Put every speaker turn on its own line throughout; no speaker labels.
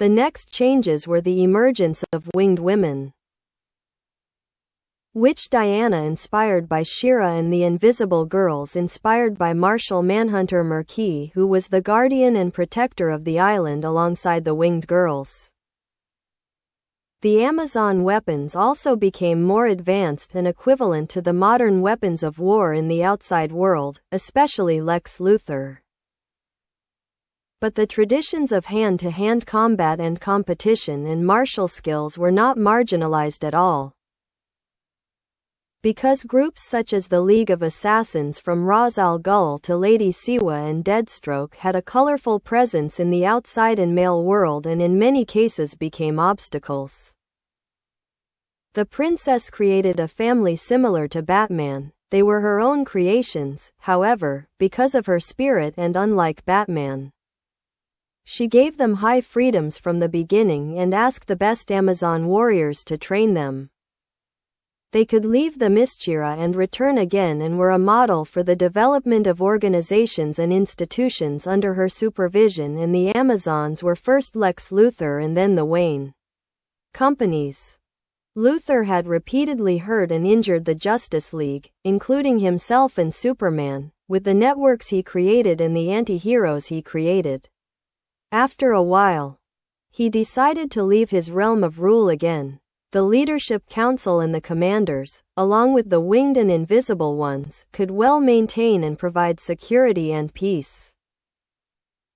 The next changes were the emergence of winged women, which Diana inspired by Shira, and the invisible girls inspired by Marshal Manhunter Murky, who was the guardian and protector of the island alongside the winged girls. The Amazon weapons also became more advanced and equivalent to the modern weapons of war in the outside world, especially Lex Luthor. But the traditions of hand-to-hand combat and competition and martial skills were not marginalized at all, because groups such as the League of Assassins, from Ra's al Ghul to Lady Siwa and Deathstroke, had a colorful presence in the outside and male world and in many cases became obstacles. The princess created a family similar to Batman. They were her own creations, however, because of her spirit, and unlike Batman, she gave them high freedoms from the beginning and asked the best Amazon warriors to train them. They could leave Themyscira and return again, and were a model for the development of organizations and institutions under her supervision, and the Amazons were first Lex Luthor and then the Wayne companies. Luthor had repeatedly hurt and injured the Justice League, including himself and Superman, with the networks he created and the anti-heroes he created. After a while, he decided to leave his realm of rule again. The Leadership Council and the Commanders, along with the winged and invisible ones, could well maintain and provide security and peace.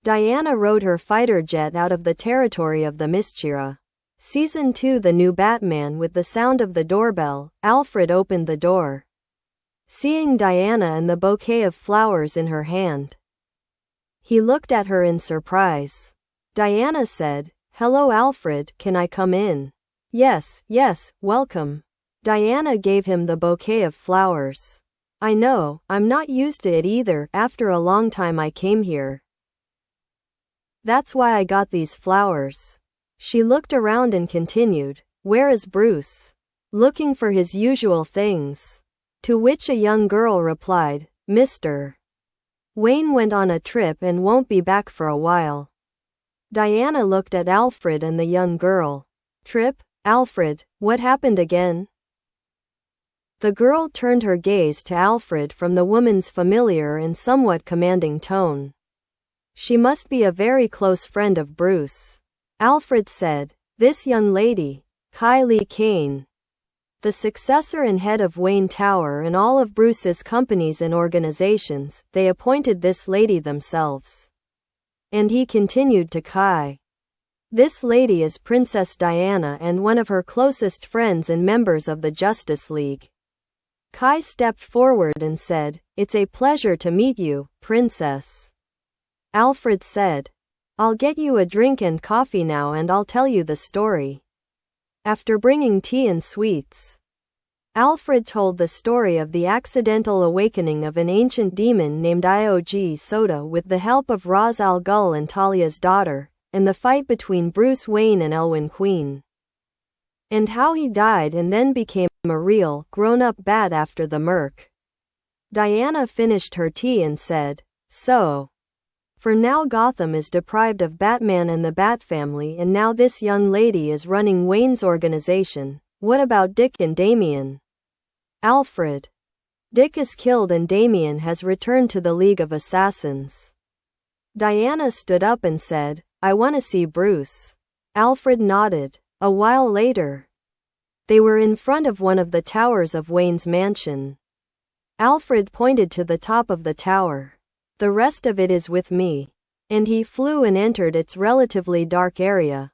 Diana rode her fighter jet out of the territory of Themyscira. Season 2. The new Batman. With the sound of the doorbell, Alfred opened the door. Seeing Diana and the bouquet of flowers in her hand, he looked at her in surprise. Diana said, "Hello Alfred, can I come in?" "Yes, yes, welcome." Diana gave him the bouquet of flowers. "I know, I'm not used to it either. After a long time I came here. That's why I got these flowers." She looked around and continued, "Where is Bruce?" "Looking for his usual things." To which a young girl replied, "Mr. Wayne went on a trip and won't be back for a while." Diana looked at Alfred and the young girl. "Trip? Alfred, what happened again?" The girl turned her gaze to Alfred from the woman's familiar and somewhat commanding tone. "She must be a very close friend of Bruce." Alfred said, "This young lady, Kylie Kane, the successor and head of Wayne Tower and all of Bruce's companies and organizations, they appointed this lady themselves." And he continued to Kai, "This lady is Princess Diana and one of her closest friends and members of the Justice League." Kai stepped forward and said, "It's a pleasure to meet you, Princess." Alfred said, "I'll get you a drink and coffee now and I'll tell you the story." After bringing tea and sweets, Alfred told the story of the accidental awakening of an ancient demon named Iog Soda with the help of Ra's al Ghul and Talia's daughter, and the fight between Bruce Wayne and Elwyn Queen, and how he died and then became a real, grown-up bat after the murk. Diana finished her tea and said, "So, for now Gotham is deprived of Batman and the Bat family, and now this young lady is running Wayne's organization. What about Dick and Damian?" Alfred, "Dick is killed and Damian has returned to the League of Assassins." Diana stood up and said, "I want to see Bruce." Alfred nodded. A while later, they were in front of one of the towers of Wayne's mansion. Alfred pointed to the top of the tower. "The rest of it is with me." And he flew and entered its relatively dark area.